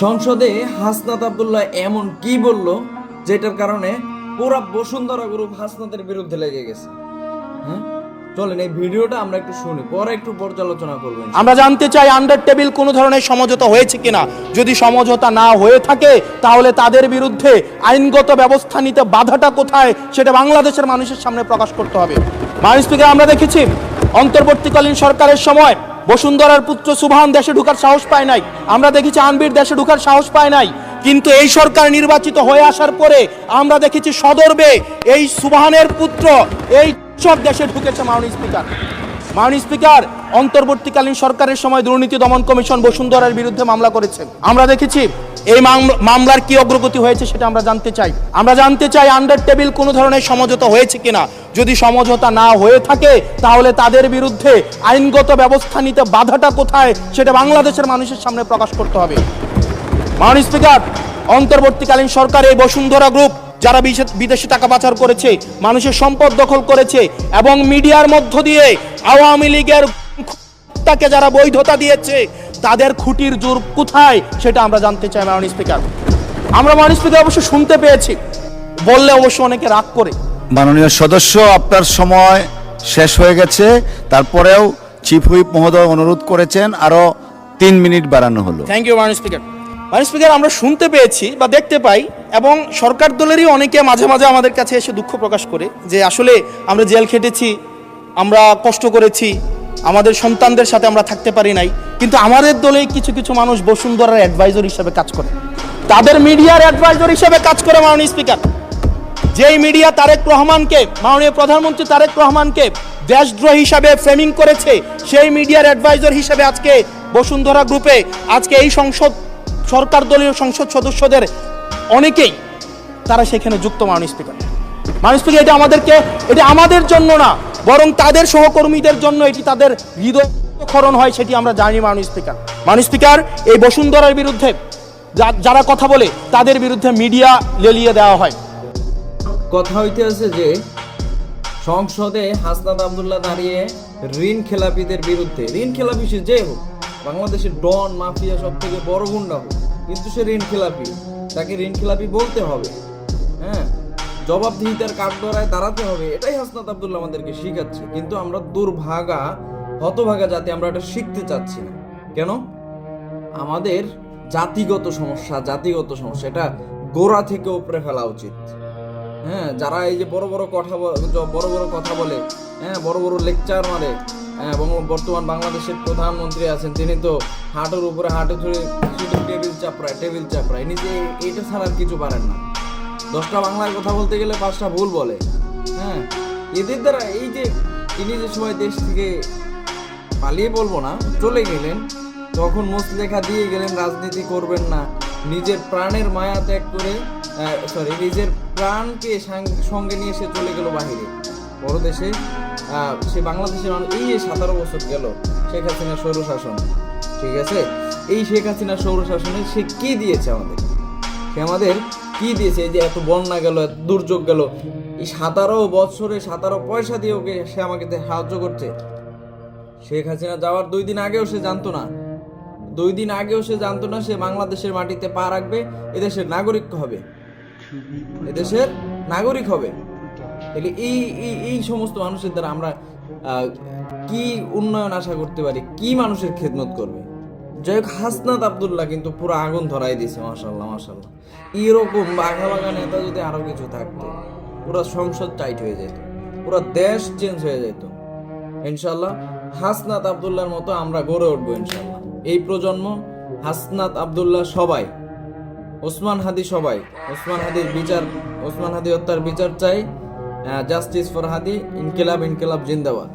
সংসদে হাসনাত আব্দুল্লাহ এমন কি বলল যেটার কারণে পুরা বসুন্ধরা গ্রুপ হাসনাতের বিরুদ্ধে লেগে গেছে। হ্যাঁ, চলেন এই ভিডিওটা আমরা একটু শুনি, পরে একটু পর্যালোচনা করবেন। আমরা জানতে চাই আন্ডার টেবিল কোনো ধরনের সমঝোতা হয়েছে কিনা। যদি সমঝোতা না হয়ে থাকে তাহলে তাদের বিরুদ্ধে আইনগত ব্যবস্থা নিতে বাধাটা কোথায় সেটা বাংলাদেশের মানুষের সামনে প্রকাশ করতে হবে। মাননীয় স্পিকার, আমরা দেখেছি অন্তর্বর্তীকালীন সরকারের সময় বসুন্ধরার পুত্র সুবহান দেশে ঢোকার সাহস পায় নাই, আমরা দেখেছি আনবির দেশে ঢোকার সাহস পায় নাই। কিন্তু এই সরকার নির্বাচিত হয়ে আসার পরে আমরা দেখেছি সদর্বে এই সুবহানের পুত্র এই সব দেশে ঢুকেছে। মাননীয় স্পিকার, অন্তর্বর্তীকালীন সরকারের সময় দুর্নীতি দমন কমিশন বসুন্ধরার বিরুদ্ধে মামলা করেছে। আমরা দেখেছি এই মামলার কি অগ্রগতি হয়েছে সেটা আমরা জানতে চাই আন্ডার টেবিল কোনো ধরনের সমঝোতা হয়েছে কিনা। যদি সমঝোতা না হয়ে থাকে তাহলে তাদের বিরুদ্ধে আইনগত ব্যবস্থা নিতে বাধাটা কোথায় সেটা বাংলাদেশের মানুষের সামনে প্রকাশ করতে হবে। মাননীয় স্পিকার, অন্তর্বর্তীকালীন সরকার এই বসুন্ধরা গ্রুপ যারা বিদেশে টাকা পাচার করেছে, মানুষের সম্পদ দখল করেছে এবং মিডিয়ার মধ্য দিয়ে আওয়ামী লীগের তাকে যারা বৈধতা দিয়েছে তাদের খুঁটির জোর কোথায় সেটা আমরা জানতে চাই। মাননীয় স্পিকার, আমরা মাননীয় স্পিকার অবশ্য শুনতে পেয়েছি, বললে অবশ্য অনেকে রাগ করে। মাননীয় সদস্য, আপনার সময় শেষ হয়ে গেছে, তারপরেও চিফ হুইপ মহোদয় অনুরোধ করেছেন আরো 3 মিনিট বাড়ানো হলো। থ্যাংক ইউ মাননীয় স্পিকার। মাননীয় স্পিকার, আমরা শুনতে পেয়েছি বা দেখতে পাই এবং সরকার দলেরই অনেকে মাঝে মাঝে আমাদের কাছে এসে দুঃখ প্রকাশ করে যে আসলে আমরা জেল খেটেছি, আমরা কষ্ট করেছি, আমাদের সন্তানদের সাথে আমরা থাকতে পারি নাই, কিন্তু আমাদের দলে কিছু কিছু মানুষ বসুন্ধরার অ্যাডভাইজর হিসেবে কাজ করে, তাদের মিডিয়ার অ্যাডভাইজর হিসেবে কাজ করে। মাননীয় স্পিকার, যেই মিডিয়া তারেক রহমানকে, মাননীয় প্রধানমন্ত্রী তারেক রহমানকে দেশদ্রোহী হিসাবে ফ্রেমিং করেছে, সেই মিডিয়ার অ্যাডভাইজর হিসেবে আজকে বসুন্ধরা গ্রুপে আজকে এই সরকার দলীয় সংসদ সদস্যদের অনেকেই তারা সেখানে যুক্ত। মাননীয় স্পিকার, এটা আমাদের জন্য না, বরং তাদের সহকর্মীদের জন্য এটি তাদের হৃদয়ক্ষরণ হয়, সেটি আমরা জানি। মাননীয় স্পিকার, এই বসুন্ধরার বিরুদ্ধে যারা কথা বলে তাদের বিরুদ্ধে মিডিয়া লেলিয়ে দেওয়া হয়। কথা হইতে আছে যে সংসদে হাসনাত আব্দুল্লাহ দাঁড়িয়ে ঋণ খেলাপিদের বিরুদ্ধে, ঋণ খেলাপি সে যে হোক, বাংলাদেশের ডন মাফিয়া সব থেকে বড় গুন্ডা হোক, কিন্তু সে ঋণ খেলাপি, তাকে ঋণ খেলাপি বলতে হবে। হ্যাঁ, জবাবদিহিতার কাঠগড়ায় দাঁড়াতে হবে, এটাই হাসনাত আব্দুল্লাহ আমাদেরকে শিখাচ্ছে। কিন্তু আমরা হতভাগা জাতি আমরা এটা শিখতে চাচ্ছি না। কেন? আমাদের জাতিগত সমস্যা এটা গোড়া থেকে উপরে ফেলা উচিত। হ্যাঁ, যারা এই যে বড় বড় কথা বলে, হ্যাঁ, বড় বড় লেকচার মারে, হ্যাঁ, এবং বর্তমান বাংলাদেশের প্রধানমন্ত্রী আছেন, তিনি তো হাঁটুর উপরে হাঁটু ধরে শুধু টেবিল চাপড়ায় নিজে, এইটা ছাড়া আর কিছু পারেন না। 10টা বাংলায় কথা বলতে গেলে 5টা ভুল বলে। হ্যাঁ, এদের দ্বারা এই যে তিনি যে সময় দেশ থেকে পালিয়ে, বলবো না, চলে গেলেন, তখন মুচলেখা দিয়ে গেলেন রাজনীতি করবেন না, নিজের প্রাণের মায়া ত্যাগ করে, নিজের প্রাণকে সঙ্গে নিয়ে সে চলে গেল বাহিরে, বড় দেশে। সে বাংলাদেশের মানুষ, এই 17 বছর গেল শেখ হাসিনার সৌরশাসন, ঠিক আছে? এই শেখ হাসিনার সৌরশাসনে সে কি দিয়েছে আমাদের? সে আমাদের কি দিয়েছে? এই যে এত বন্যা গেল, এত দুর্যোগ গেল, এই 17 বছরে 17 পয়সা দিয়ে ওকে সে আমাকে সাহায্য করছে। শেখ হাসিনা যাওয়ার 2 দিন আগেও সে জানতো না সে বাংলাদেশের মাটিতে পা রাখবে, এদেশের নাগরিক হবে। তাহলে এই সমস্ত মানুষের দ্বারা আমরা কি উন্নয়ন আশা করতে পারি? কি মানুষের খেদমত করবে? যাই হোক, হাসনাত আব্দুল্লাহ কিন্তু পুরো আগুন ধরাই দিয়েছে। মাশাআল্লাহ। এরকম বাঘা নেতা যদি আরো কিছু থাকতো, পুরো সংসদ টাইট হয়ে যেত, পুরো দেশ চেঞ্জ হয়ে যেত। ইনশাআল্লাহ হাসনাত আব্দুল্লাহর মতো আমরা গড়ে উঠবো ইনশাআল্লাহ। এই প্রজন্ম হাসনাত আব্দুল্লাহ সবাই, ওসমান হাদি সবাই, ওসমান হাদি হত্যার বিচার চাই। জাস্টিস ফর হাদি, ইনকিলাব জিন্দাবাদ।